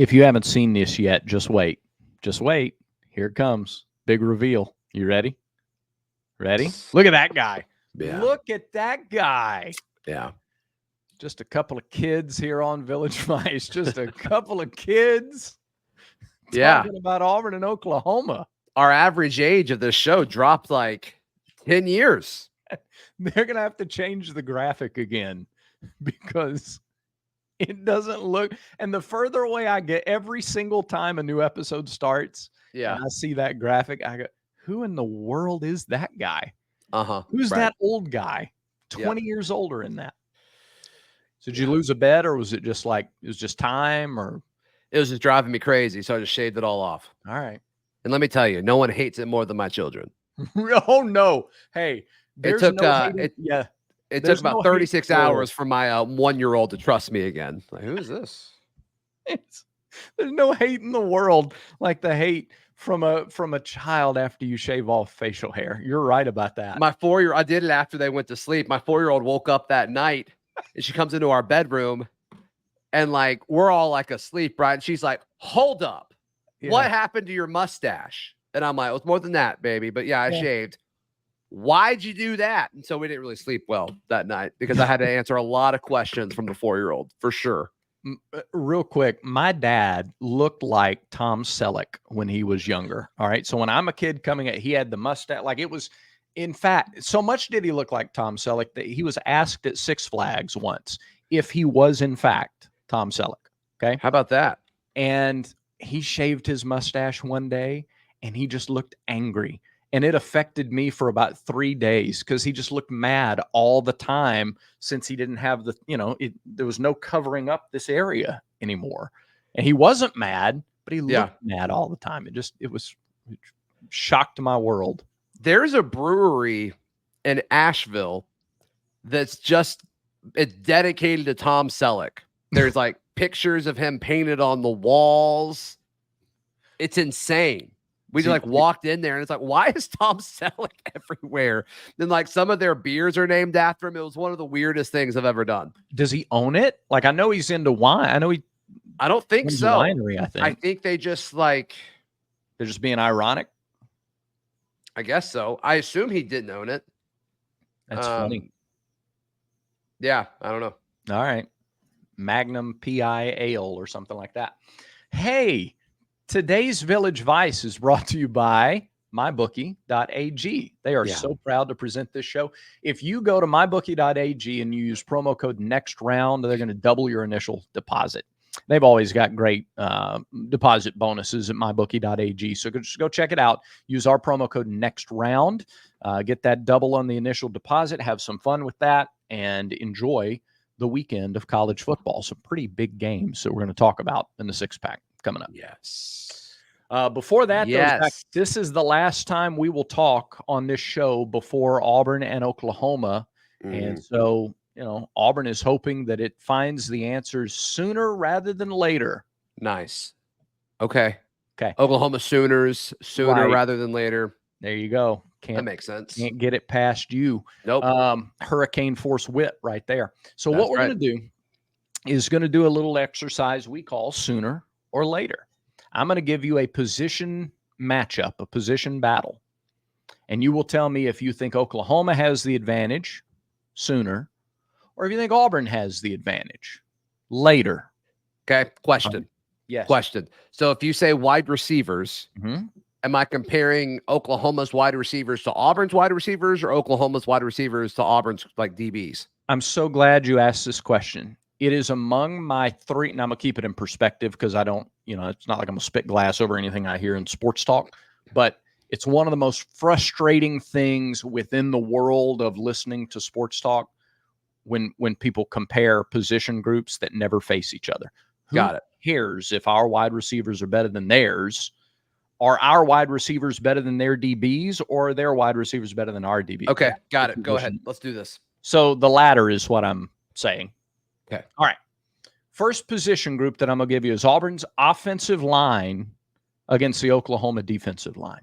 If you haven't seen this yet, just wait. Just wait. Here it comes. Big reveal. You ready? Ready? Look at that guy. Yeah. Look at that guy. Yeah. Just a couple of kids here on Village Vice. Just a couple of kids talking about Auburn and Oklahoma. Our average age of this show dropped like 10 years. They're going to have to change the graphic again because it doesn't look. And the further away I get, every single time a new episode starts, and I see that graphic, I go, who in the world is that guy? Who's that old guy? 20 years older in that. So did you lose a bet, or was it just like, it was just time, or? It was just driving me crazy, so I just shaved it all off. All right. And let me tell you, no one hates it more than my children. Oh, no. Hey, it took about 36 hours for my 1-year-old to trust me again. Like, who is this? There's no hate in the world like the hate from a child after you shave off facial hair. You're right about that. My 4-year-old, I did it after they went to sleep. My 4-year-old woke up that night and she comes into our bedroom and like, we're all like asleep, right? And she's like, hold up. Yeah. What happened to your mustache? And I'm like, it was more than that, baby. But yeah, I shaved. Why'd you do that? And so we didn't really sleep well that night because I had to answer a lot of questions from the 4-year-old for sure. Real quick, my dad looked like Tom Selleck when he was younger. All right. So when I'm a kid coming at, he had the mustache. Like it was, in fact, so much did he look like Tom Selleck that he was asked at Six Flags once if he was in fact Tom Selleck. Okay. How about that? And he shaved his mustache one day and he just looked angry. And it affected me for about 3 days because he just looked mad all the time since he didn't have there was no covering up this area anymore. And he wasn't mad, but he looked mad all the time. It shocked my world. There's a brewery in Asheville that's it's dedicated to Tom Selleck. There's like pictures of him painted on the walls. It's insane. We just like walked in there and it's like, why is Tom Selleck everywhere? Then like some of their beers are named after him. It was one of the weirdest things I've ever done. Does he own it? Like, I know he's into wine. I don't think so. Winery, I think they just like, they're just being ironic. I guess so. I assume he didn't own it. That's funny. Yeah. I don't know. All right. Magnum PI Ale or something like that. Hey, today's Village Vice is brought to you by mybookie.ag. They are so proud to present this show. If you go to mybookie.ag and you use promo code NEXTROUND, they're going to double your initial deposit. They've always got great deposit bonuses at mybookie.ag. So just go check it out. Use our promo code NEXTROUND. Get that double on the initial deposit. Have some fun with that and enjoy the weekend of college football. Some pretty big games that we're going to talk about in the six-pack coming up. Yes. Before that, though, this is the last time we will talk on this show before Auburn and Oklahoma. And so, Auburn is hoping that it finds the answers sooner rather than later. Nice. Okay. Oklahoma Sooners sooner rather than later. There you go. That makes sense. Can't get it past you. Nope. Hurricane force whip right there. So what we're going to do is going to do a little exercise we call sooner or later. I'm going to give you a position matchup, a position battle. And you will tell me if you think Oklahoma has the advantage sooner or if you think Auburn has the advantage later. Okay. Question. Yes. Question. So if you say wide receivers, am I comparing Oklahoma's wide receivers to Auburn's wide receivers or Oklahoma's wide receivers to Auburn's like DBs? I'm so glad you asked this question. It is among my three, and I'm going to keep it in perspective because I don't, it's not like I'm going to spit glass over anything I hear in sports talk, but it's one of the most frustrating things within the world of listening to sports talk when people compare position groups that never face each other. Got it. Who cares if our wide receivers are better than theirs? Are our wide receivers better than their DBs, or are their wide receivers better than our DBs? Okay, got it. Go ahead. Let's do this. So the latter is what I'm saying. Okay. All right. First position group that I'm going to give you is Auburn's offensive line against the Oklahoma defensive line.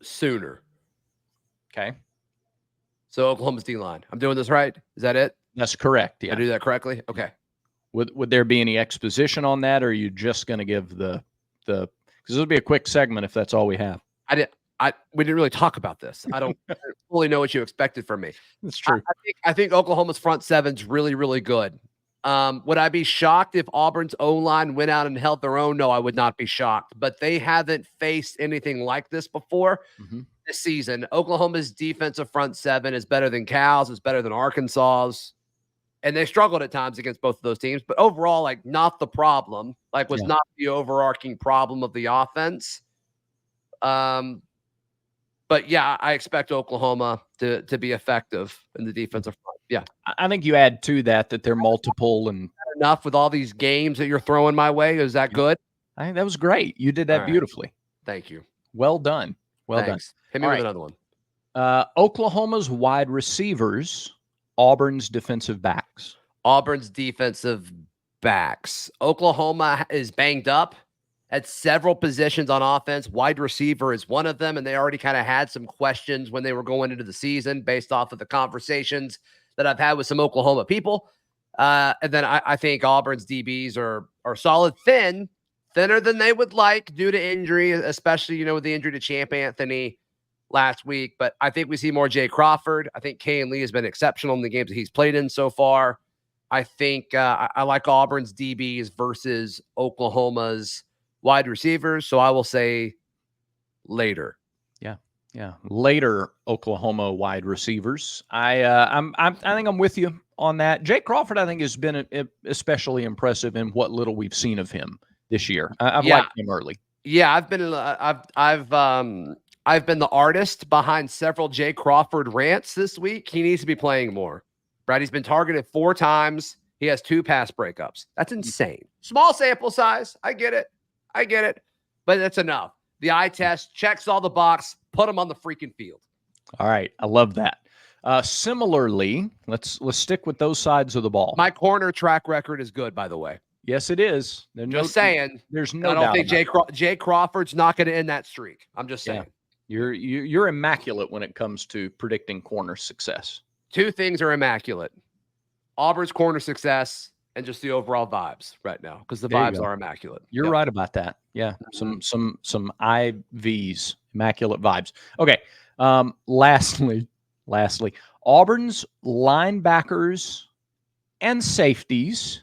Sooner. Okay. So Oklahoma's D-line. I'm doing this right? Is that it? That's correct. Yeah. I do that correctly? Okay. Would there be any exposition on that, or are you just going to give the because this will be a quick segment if that's all we have? We didn't really talk about this. I don't fully know what you expected from me. That's true. I think Oklahoma's front seven's really, really good. Would I be shocked if Auburn's O-line went out and held their own? No, I would not be shocked. But they haven't faced anything like this before this season. Oklahoma's defensive front seven is better than Cal's, is better than Arkansas's. And they struggled at times against both of those teams. But overall, like, not the problem. Like, was not the overarching problem of the offense. But yeah, I expect Oklahoma to be effective in the defensive front. Yeah. I think you add to that they're multiple and enough with all these games that you're throwing my way. Is that good? I think that was great. You did that beautifully. Thank you. Well done. Well done. Hit me with another one. Oklahoma's wide receivers, Auburn's defensive backs. Auburn's defensive backs. Oklahoma is banged up at several positions on offense. Wide receiver is one of them, and they already kind of had some questions when they were going into the season based off of the conversations that I've had with some Oklahoma people. And then I think Auburn's DBs are solid, thinner than they would like due to injury, especially, with the injury to Champ Anthony last week. But I think we see more Jay Crawford. I think Kayin Lee has been exceptional in the games that he's played in so far. I think I like Auburn's DBs versus Oklahoma's wide receivers. So I will say later. Yeah. Later Oklahoma wide receivers. I think I'm with you on that. Jay Crawford, I think, has been especially impressive in what little we've seen of him this year. I've liked him early. Yeah, I've been the artist behind several Jay Crawford rants this week. He needs to be playing more. Brad, he's been targeted 4 times. He has 2 pass breakups. That's insane. Small sample size. I get it. But that's enough. The eye test checks all the box. Put him on the freaking field. All right. I love that. Similarly, let's stick with those sides of the ball. My corner track record is good, by the way. Yes, it is. Just saying. There's no doubt. I don't think Jay Crawford's not going to end that streak. I'm just saying. Yeah. You're immaculate when it comes to predicting corner success. 2 things are immaculate: Auburn's corner success and just the overall vibes right now, because the vibes are immaculate. You're right about that. Yeah, some IVs, immaculate vibes. Okay. Lastly, Auburn's linebackers and safeties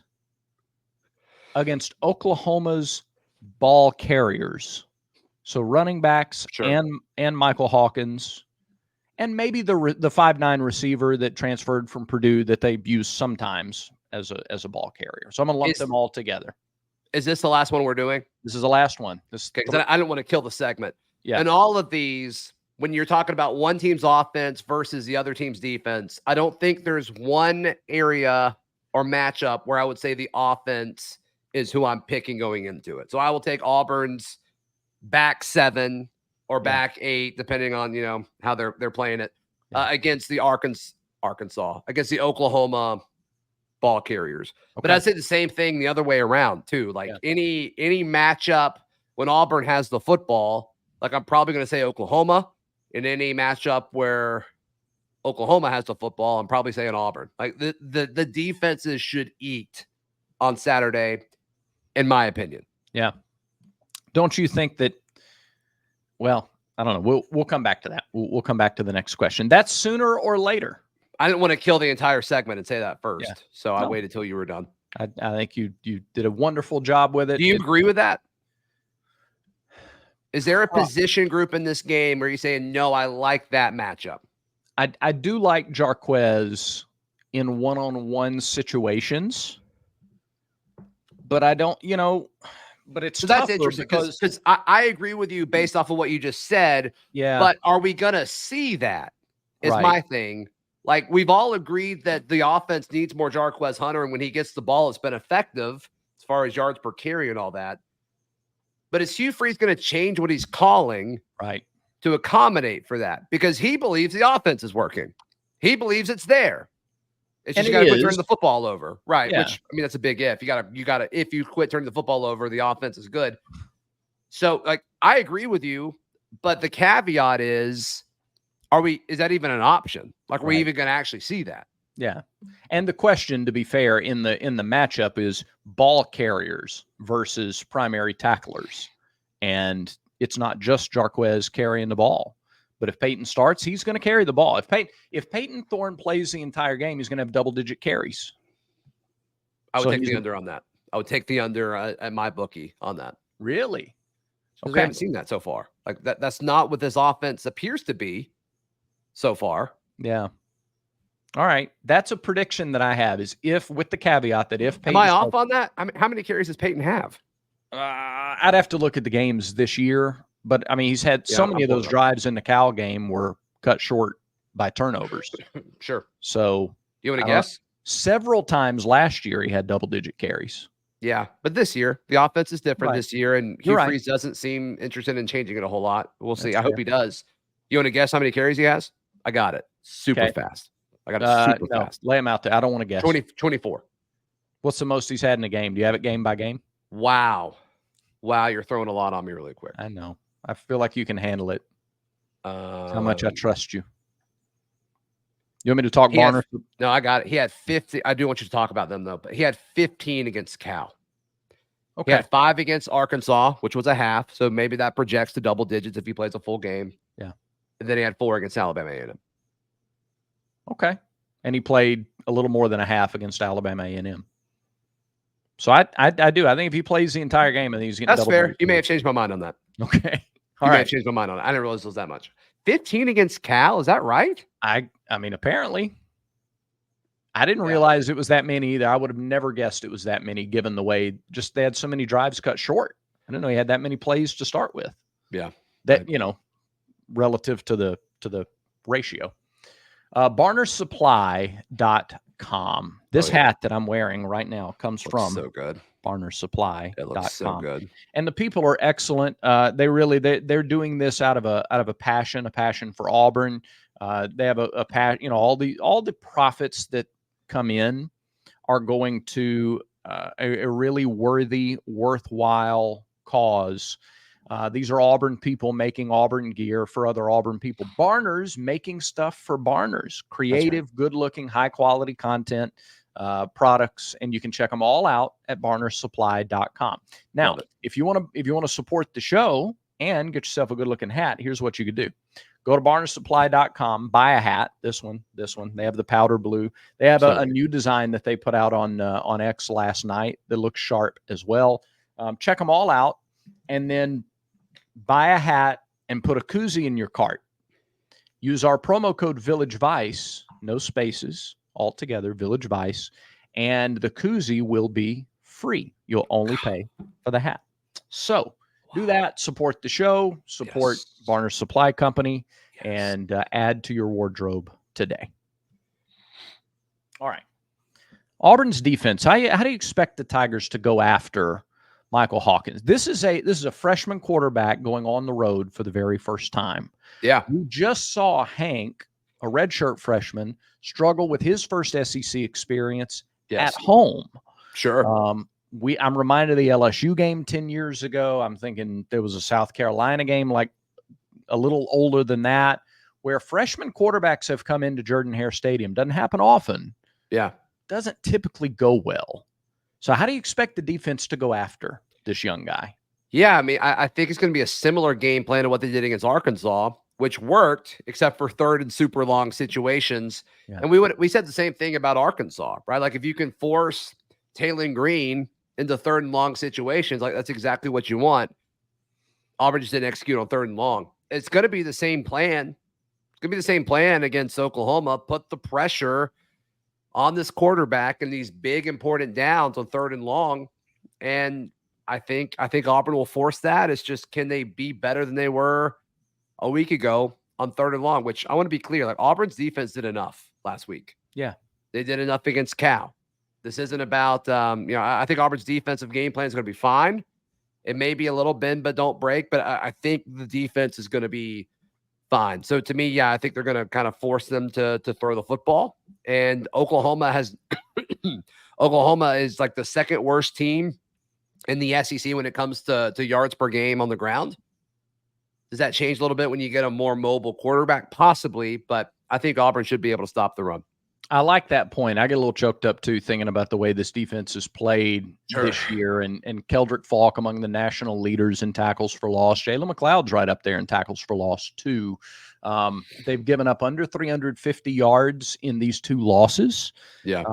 against Oklahoma's ball carriers. So running backs and Michael Hawkins, and maybe the 5'9" receiver that transferred from Purdue that they use sometimes as a ball carrier. So I'm gonna lump them all together. Is this the last one we're doing? This is the last one. I don't want to kill the segment. Yeah. And all of these, when you're talking about one team's offense versus the other team's defense, I don't think there's one area or matchup where I would say the offense is who I'm picking going into it. So I will take Auburn's back 7 or back 8, depending on, how they're playing it, against the Arkansas, against the Oklahoma ball carriers. Okay. But I'd say the same thing the other way around too. Like any matchup when Auburn has the football, like I'm probably going to say Oklahoma. In any matchup where Oklahoma has the football, I'm probably saying Auburn. Like the defenses should eat on Saturday, in my opinion. Yeah. Don't you think that? Well, I don't know. We'll come back to that. We'll come back to the next question. That's sooner or later. I didn't want to kill the entire segment and say that first, so I waited till you were done. I think you did a wonderful job with it. Do you agree with that? Is there a position group in this game where you're saying, no, I like that matchup? I do like Jarquez in one-on-one situations, but I don't, but it's that's interesting because I agree with you based off of what you just said. Yeah. But are we going to see that is my thing. Like, we've all agreed that the offense needs more Jarquez Hunter, and when he gets the ball, it's been effective as far as yards per carry and all that. But is Hugh Freeze going to change what he's calling to accommodate for that? Because he believes the offense is working. He believes it's there. It's just you got to quit turning the football over. Right. Yeah. Which, I mean, that's a big if. You gotta, if you quit turning the football over, the offense is good. So, like, I agree with you, but the caveat is, is that even an option? Like, are we even going to actually see that? Yeah. And the question, to be fair, in the matchup is ball carriers versus primary tacklers. And it's not just Jarquez carrying the ball. But if Peyton starts, he's going to carry the ball. If Peyton Thorne plays the entire game, he's going to have double-digit carries. I would take the under on that. I would take the under at my bookie on that. Really? Because we haven't seen that so far. Like that's not what this offense appears to be so far. Yeah. All right. That's a prediction that I have, is if, with the caveat that if Peyton... Am I off on that? I mean, how many carries does Peyton have? I'd have to look at the games this year. But, I mean, he's had so many of those drives in the Cal game were cut short by turnovers. Sure. So... You want to guess? Several times last year he had double-digit carries. Yeah, but this year, the offense is different this year, and Hugh Freeze doesn't seem interested in changing it a whole lot. We'll see. I hope he does. You want to guess how many carries he has? I got it. Super fast. I got it super fast. Lay him out there. I don't want to guess. 24. What's the most he's had in a game? Do you have it game by game? Wow. You're throwing a lot on me really quick. I know. I feel like you can handle it. How much I trust you. You want me to talk Barner? No, I got it. He had 50. I do want you to talk about them, though. But he had 15 against Cal. Okay. He had 5 against Arkansas, which was a half. So maybe that projects to double digits if he plays a full game. Yeah. And then he had 4 against Alabama A&M. Okay. And he played a little more than a half against Alabama A&M. So I do. I think if he plays the entire game, I think he's getting double. That's fair. You may have changed my mind on that. Okay. All right. May have changed my mind on it. I didn't realize it was that much. 15 against Cal. Is that right? I mean, apparently. I didn't realize it was that many either. I would have never guessed it was that many, given the way they had so many drives cut short. I didn't know he had that many plays to start with. Yeah. That, relative to the ratio. BarnersSupply.com. This hat that I'm wearing right now comes from so good. BarnersSupply.com. It looks so good. And the people are excellent. They're doing this out of a passion for Auburn. They have a passion. All the profits that come in are going to a really worthwhile cause. These are Auburn people making Auburn gear for other Auburn people. Barners making stuff for Barners. Creative, good-looking, high-quality content, products, and you can check them all out at BarnersSupply.com. Now, if you want to support the show and get yourself a good-looking hat, here's what you could do. Go to BarnersSupply.com, buy a hat. This one. They have the powder blue. They have a new design that they put out on X last night that looks sharp as well. Check them all out, and then buy a hat and put a koozie in your cart. Use our promo code Village Vice, no spaces, all together, Village Vice, and the koozie will be free. You'll only pay for the hat. So do that. Support the show. Support Barners Supply Company, and add to your wardrobe today. All right. Auburn's defense. How do you expect the Tigers to go after Michael Hawkins? This is a freshman quarterback going on the road for the very first time. Yeah. You just saw Hank, a redshirt freshman, struggle with his first SEC experience at home. Sure. I'm reminded of the LSU game 10 years ago. I'm thinking there was a South Carolina game like a little older than that, where freshman quarterbacks have come into Jordan-Hare Stadium. Doesn't happen often. Yeah. Doesn't typically go well. So how do you expect the defense to go after this young guy? Yeah, I mean, I think it's going to be a similar game plan to what they did against Arkansas, which worked, except for third and super long situations. Yeah. And we said the same thing about Arkansas, right? Like if you can force Taylor Green into third and long situations, like that's exactly what you want. Auburn just didn't execute on third and long. It's going to be the same plan. It's going to be the same plan against Oklahoma. Put the pressure on this quarterback in these big important downs on third and long. And I think Auburn will force that. It's just, can they be better than they were a week ago on third and long, which I want to be clear, like Auburn's defense did enough last week. Yeah. They did enough against Cal. This isn't about, I think Auburn's defensive game plan is going to be fine. It may be a little bend, but don't break, but I think the defense is going to be fine. So to me, yeah, I think they're going to kind of force them to throw the football. And Oklahoma is like the second worst team in the SEC when it comes to yards per game on the ground. Does that change a little bit when you get a more mobile quarterback? Possibly, but I think Auburn should be able to stop the run. I like that point. I get a little choked up too, thinking about the way this defense is played this year, and Keldrick Falk among the national leaders in tackles for loss. Jalen McLeod's right up there in tackles for loss too. They've given up under 350 yards in these 2 losses. Yeah.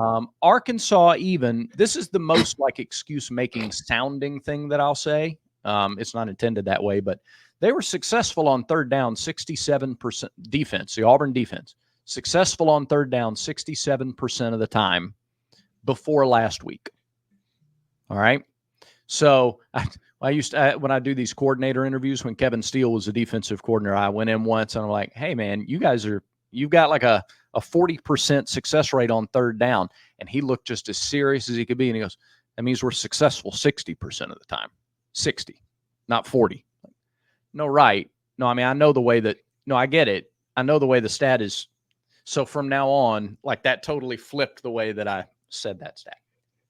Arkansas, even this is the most like excuse making sounding thing that I'll say. It's not intended that way, but they were successful on third down, 67% defense, the Auburn defense. Successful on third down 67% of the time before last week. All right. So I used to, when I do these coordinator interviews, when Kevin Steele was the defensive coordinator, I went in once and I'm like, hey, man, you've got like a 40% success rate on third down. And he looked just as serious as he could be. And he goes, that means we're successful 60% of the time. 60, not 40. No, right. No, I mean, I know the way that, no, I get it. I know the way the stat is. So from now on, like that totally flipped the way that I said that stat.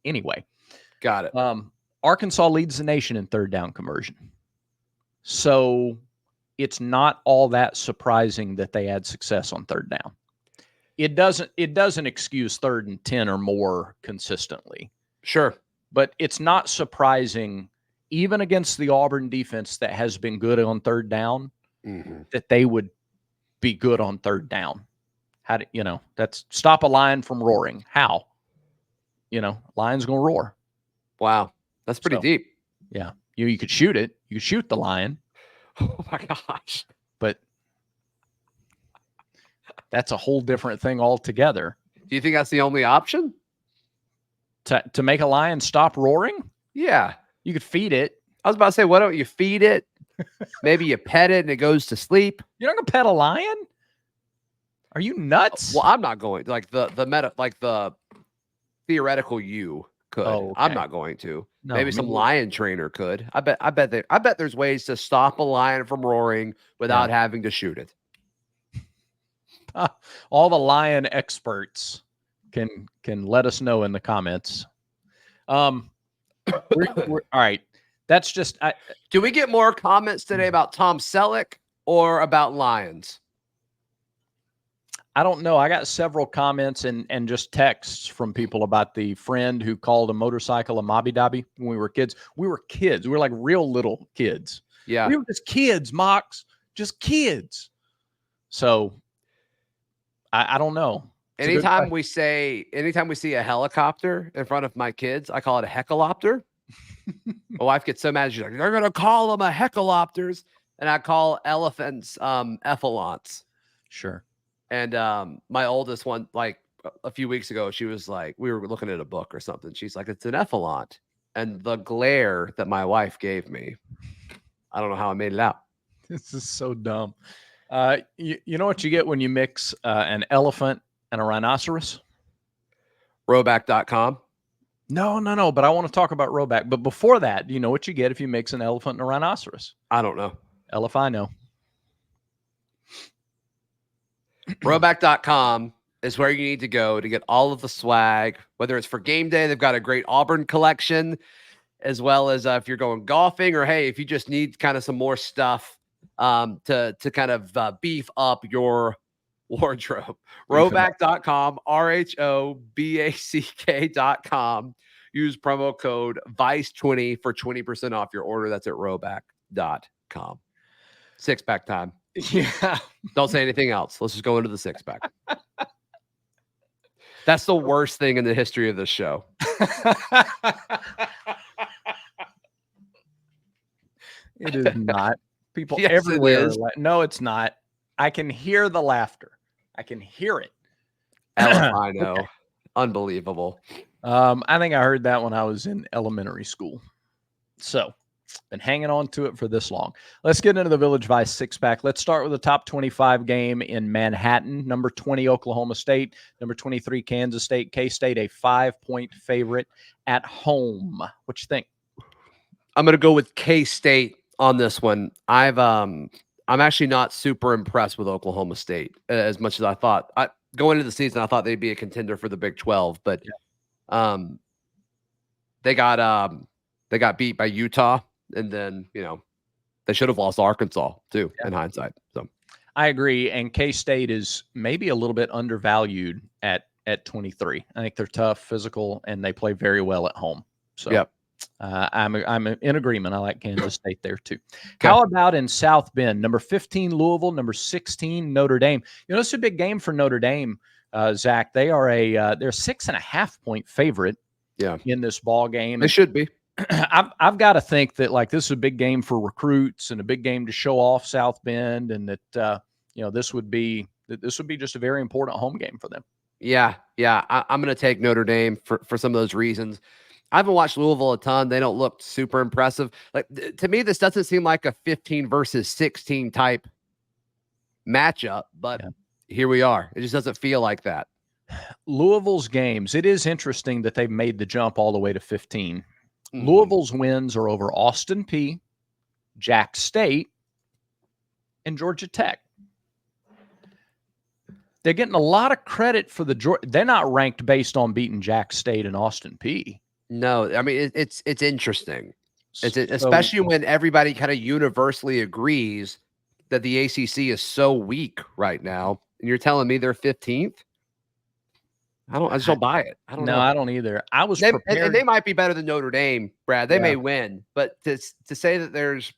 Anyway. Got it. Arkansas leads the nation in third down conversion. So it's not all that surprising that they had success on third down. It doesn't excuse 3rd and 10 or more consistently. Sure. But it's not surprising, even against the Auburn defense that has been good on third down, that they would be good on third down. How do that's stop a lion from roaring? How? Lion's gonna roar. Wow, that's pretty deep. Yeah, you could shoot it. You could shoot the lion. Oh my gosh! But that's a whole different thing altogether. Do you think that's the only option? To make a lion stop roaring? Yeah, you could feed it. I was about to say, why don't you feed it? Maybe you pet it and it goes to sleep. You're not gonna pet a lion? Are you nuts? Well, I'm not going. Like the theoretical you could. Oh, okay. I'm not going to. No, maybe some lion trainer could. I bet there's ways to stop a lion from roaring without having to shoot it. All the lion experts can let us know in the comments. All right. That's just. Do we get more comments today about Tom Selleck or about lions? I don't know. I got several comments and just texts from people about the friend who called a motorcycle a mobby dobby when we were kids. We were kids. We were like real little kids. Yeah. We were just kids, Mox. Just kids. So I don't know. Anytime we see a helicopter in front of my kids, I call it a heckalopter. My wife gets so mad. She's like, they're going to call them a heckalopters. And I call elephants ephalons. Sure. And my oldest one, like a few weeks ago, she was like, we were looking at a book or something. She's like, it's an ephalant. And the glare that my wife gave me, I don't know how I made it out. This is so dumb. You know what you get when you mix an elephant and a rhinoceros? Roback.com. No. But I want to talk about Roback. But before that, do you know what you get if you mix an elephant and a rhinoceros? I don't know. Elefino. Roback.com is where you need to go to get all of the swag, whether it's for game day. They've got a great Auburn collection, as well as if you're going golfing, or hey, if you just need kind of some more stuff to kind of beef up your wardrobe. Roback.com, RHOBACK.com. Use promo code VICE20 for 20% off your order. That's at Roback.com. 6-pack time. Yeah. Don't say anything else. Let's just go into the 6-pack. That's the worst thing in the history of this show. It is not. People yes, everywhere. It is. No, it's not. I can hear the laughter. I can hear it. I know. Okay. Unbelievable. I think I heard that when I was in elementary school. So been hanging on to it for this long. Let's get into the Village Vice 6-pack. Let's start with the top 25 game in Manhattan. Number 20, Oklahoma State. Number 23, Kansas State. K-State, a 5-point favorite at home. What you think? I'm going to go with K-State on this one. I'm actually not super impressed with Oklahoma State as much as I thought. Going into the season, I thought they'd be a contender for the Big 12, but they got beat by Utah. And then, they should have lost Arkansas too, in hindsight. So I agree. And K-State is maybe a little bit undervalued at at 23. I think they're tough, physical, and they play very well at home. So yep. I'm in agreement. I like Kansas State there too. Okay. How about in South Bend? Number 15 Louisville, number 16 Notre Dame. You know, it's a big game for Notre Dame. Zach, they are they're 6.5 point favorite. Yeah. In this ball game, they should be. I've got to think that like this is a big game for recruits and a big game to show off South Bend, and that you know this would be just a very important home game for them. Yeah, I'm going to take Notre Dame for some of those reasons. I haven't watched Louisville a ton. They don't look super impressive. Like to me, this doesn't seem like a 15 versus 16 type matchup, but here we are. It just doesn't feel like that. Louisville's games, it is interesting that they've made the jump all the way to 15. Louisville's wins are over Austin Peay, Jack State, and Georgia Tech. They're getting a lot of credit for they're not ranked based on beating Jack State and Austin Peay. No, I mean, it's interesting. Especially when everybody kind of universally agrees that the ACC is so weak right now. And you're telling me they're 15th? I just don't buy it. I don't know. I don't either. I was prepared. And they might be better than Notre Dame, Brad. They may win, but to say that there's,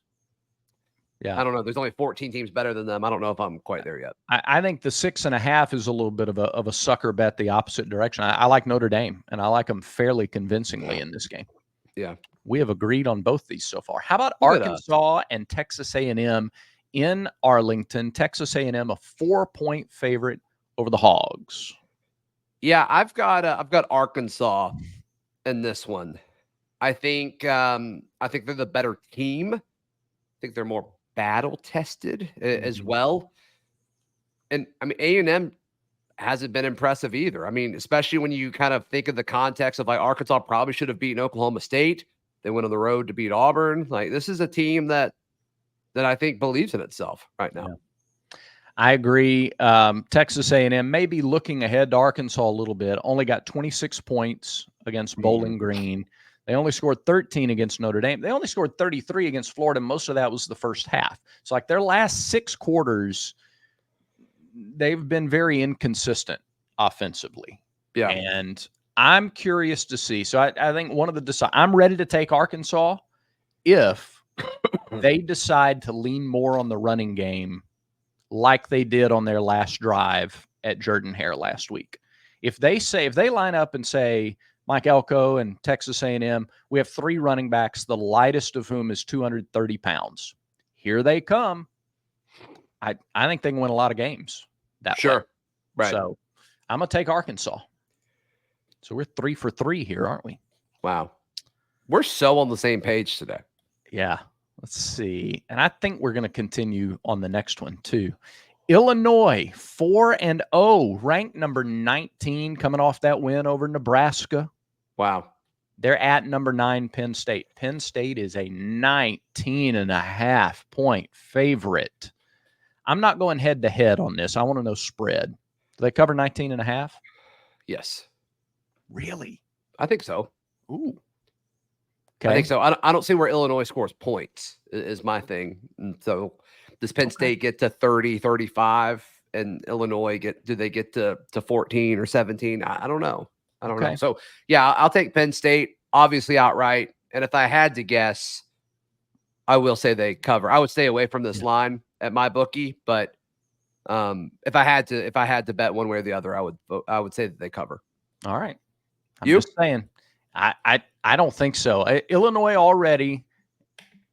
I don't know. There's only 14 teams better than them. I don't know if I'm quite there yet. I think the 6.5 is a little bit of a sucker bet the opposite direction. I like Notre Dame, and I like them fairly convincingly in this game. Yeah, we have agreed on both these so far. How about Arkansas and Texas A&M in Arlington? Texas A&M a 4-point favorite over the Hogs. Yeah, I've got Arkansas in this one. I think they're the better team. I think they're more battle tested as well. And I mean, A&M hasn't been impressive either. I mean, especially when you kind of think of the context of like Arkansas probably should have beaten Oklahoma State. They went on the road to beat Auburn. Like this is a team that I think believes in itself right now. Yeah. I agree. Texas A&M may be looking ahead to Arkansas a little bit. Only got 26 points against Bowling Green. They only scored 13 against Notre Dame. They only scored 33 against Florida. Most of that was the first half. So like their last 6 quarters, they've been very inconsistent offensively. Yeah. And I'm curious to see. So I think one of the I'm ready to take Arkansas if they decide to lean more on the running game like they did on their last drive at Jordan-Hare last week. If they line up and say, Mike Elko and Texas A&M, we have 3 running backs, the lightest of whom is 230 pounds. Here they come. I think they can win a lot of games that way. Right. So I'm going to take Arkansas. So we're 3 for 3 here, aren't we? Wow. We're so on the same page today. Yeah. Let's see. And I think we're going to continue on the next one too. Illinois 4-0, ranked number 19, coming off that win over Nebraska. Wow. They're at number 9, Penn State. Penn State is a 19.5 point favorite. I'm not going head to head on this. I want to know spread. Do they cover 19.5? Yes. Really? I think so. Ooh. Okay. I think so. I don't see where Illinois scores points is my thing. And so does Penn State get to 30, 35 and Illinois do they get to 14 or 17? I don't know. I don't know. So yeah, I'll take Penn State obviously outright. And if I had to guess, I will say they cover. I would stay away from this line at my bookie, but if I had to bet one way or the other, I would say that they cover. All right. I'm just saying. I don't think so. Illinois already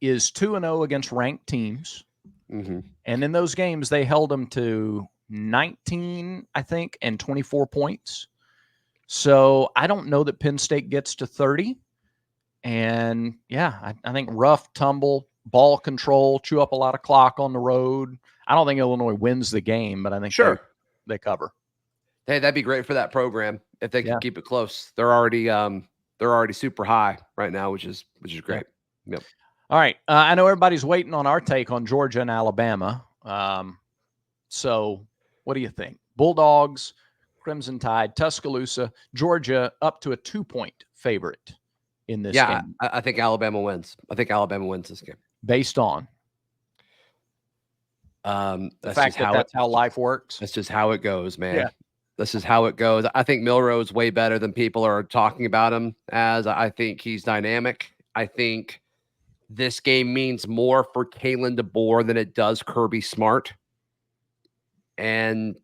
is 2-0 against ranked teams. Mm-hmm. And in those games, they held them to 19, I think, and 24 points. So I don't know that Penn State gets to 30. And yeah, I think rough, tumble, ball control, chew up a lot of clock on the road. I don't think Illinois wins the game, but I think they cover. Hey, that'd be great for that program if they can keep it close. They're already super high right now, which is great. Yep. All right. I know everybody's waiting on our take on Georgia and Alabama. So what do you think? Bulldogs, Crimson Tide, Tuscaloosa, Georgia up to a 2-point favorite in this game. I think Alabama wins. I think Alabama wins this game. Based on? The fact that that's how life works. That's just how it goes, man. This is how it goes. I think Milroe's way better than people are talking about him as. I think he's dynamic. I think this game means more for Kalen DeBoer than it does Kirby Smart. And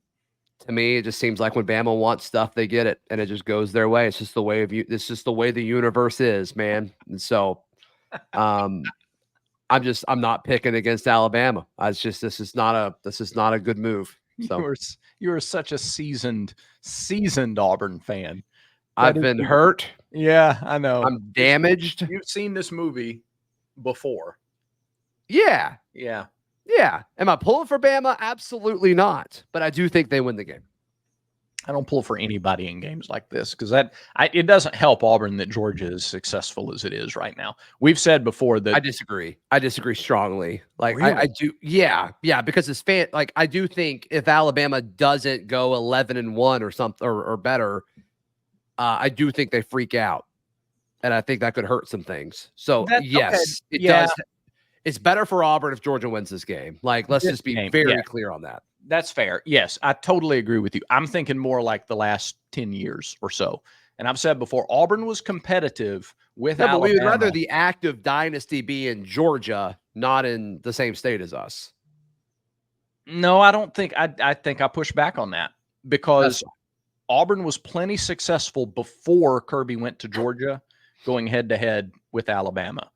to me, it just seems like when Bama wants stuff, they get it, and it just goes their way. It's just the way of you. This is just the way the universe is, man. And so, I'm not picking against Alabama. This is not a good move. So You are such a seasoned Auburn fan. I've been hurt. Yeah, I know. I'm damaged. You've seen this movie before. Yeah. Yeah. Yeah. Am I pulling for Bama? Absolutely not. But I do think they win the game. I don't pull for anybody in games like this because it doesn't help Auburn that Georgia is successful as it is right now. We've said before that I disagree. I disagree strongly. Like really? I do. Yeah. Yeah. Because it's I do think if Alabama doesn't go 11-1 or something or better, I do think they freak out. And I think that could hurt some things. So yes, okay. It does. It's better for Auburn if Georgia wins this game. Like, let's just be very clear on that. That's fair. Yes, I totally agree with you. I'm thinking more like the last 10 years or so. And I've said before, Auburn was competitive with Alabama. But we would rather the active dynasty be in Georgia, not in the same state as us. No, I don't think. I think I push back on that because Auburn was plenty successful before Kirby went to Georgia, going head-to-head with Alabama.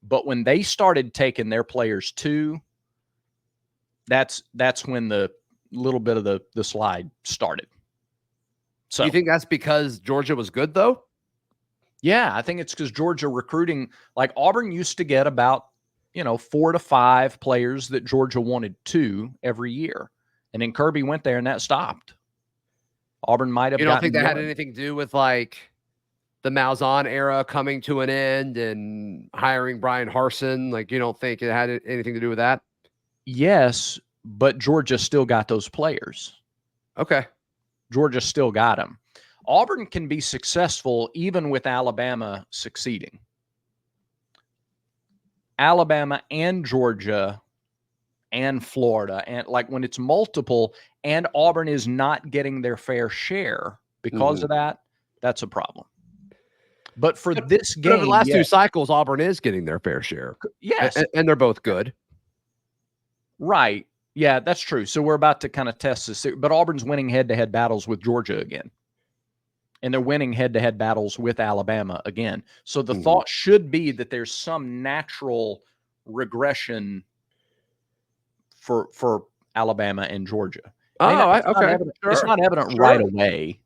But when they started taking their players too, that's when the little bit of the slide started. So you think that's because Georgia was good though? Yeah, I think it's because Georgia recruiting, like Auburn used to get about 4 to 5 players that Georgia wanted 2 every year. And then Kirby went there and that stopped. Auburn might have. You don't think that had anything to do with like the Malzahn era coming to an end and hiring Brian Harsin? Like, you don't think it had anything to do with that? Yes, but Georgia still got those players. Okay. Georgia still got them. Auburn can be successful even with Alabama succeeding. Alabama and Georgia and Florida, and like when it's multiple and Auburn is not getting their fair share because of that, that's a problem. But for this game, over the last 2 cycles, Auburn is getting their fair share. Yes. And they're both good. Right. Yeah, that's true. So we're about to kind of test this. But Auburn's winning head-to-head battles with Georgia again. And they're winning head-to-head battles with Alabama again. So the thought should be that there's some natural regression for Alabama and Georgia. Okay. It's not evident right away,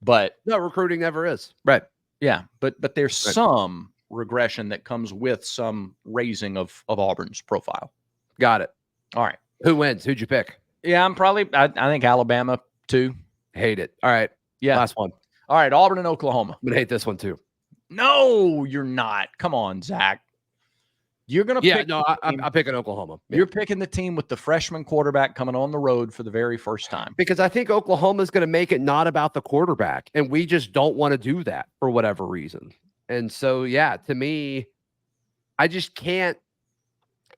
but no, recruiting never is. Right. Yeah, but there's some regression that comes with some raising of Auburn's profile. Got it. All right. Who wins? Who'd you pick? Yeah, I think Alabama too. Hate it. All right. Yeah. Last one. All right. Auburn and Oklahoma. I'm going to hate this one too. No, you're not. Come on, Zach. You're going to pick. No, I'm picking Oklahoma. Yeah. You're picking the team with the freshman quarterback coming on the road for the very first time. Because I think Oklahoma is going to make it not about the quarterback. And we just don't want to do that for whatever reason. And so, yeah, to me, I just can't.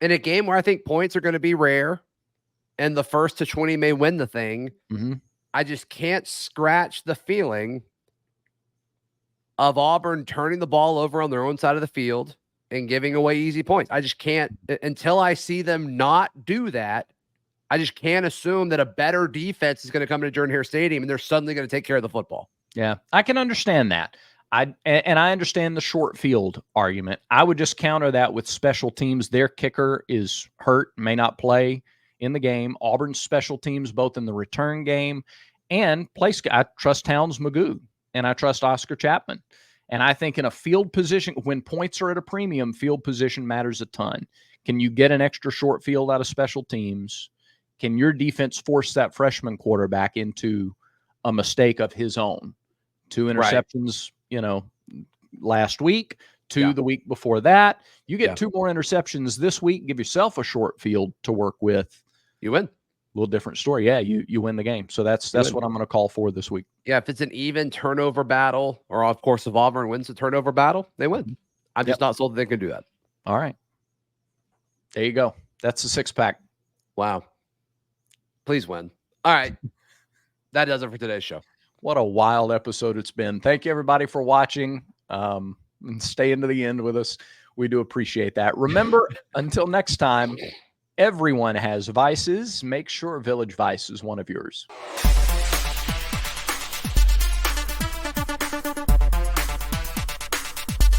In a game where I think points are going to be rare and the first to 20 may win the thing, I just can't scratch the feeling of Auburn turning the ball over on their own side of the field and giving away easy points. I just can't, until I see them not do that, I just can't assume that a better defense is going to come into Jordan-Hare Stadium and they're suddenly going to take care of the football. Yeah, I can understand that. I understand the short field argument. I would just counter that with special teams. Their kicker is hurt, may not play in the game. Auburn's special teams, both in the return game and place. I trust Towns Magoo and I trust Oscar Chapman. And I think in a field position, when points are at a premium, field position matters a ton. Can you get an extra short field out of special teams? Can your defense force that freshman quarterback into a mistake of his own? 2 interceptions, last week, 2 the week before that. You get 2 more interceptions this week, give yourself a short field to work with. You win. A little different story. Yeah, you win the game. So that's what I'm going to call for this week. Yeah, if it's an even turnover battle, or of course, if Auburn wins the turnover battle, they win. I'm just not sold that they can do that. All right. There you go. That's a 6-pack. Wow. Please win. All right. That does it for today's show. What a wild episode it's been. Thank you, everybody, for watching and staying to the end with us. We do appreciate that. Remember, until next time, everyone has vices. Make sure Village Vice is one of yours.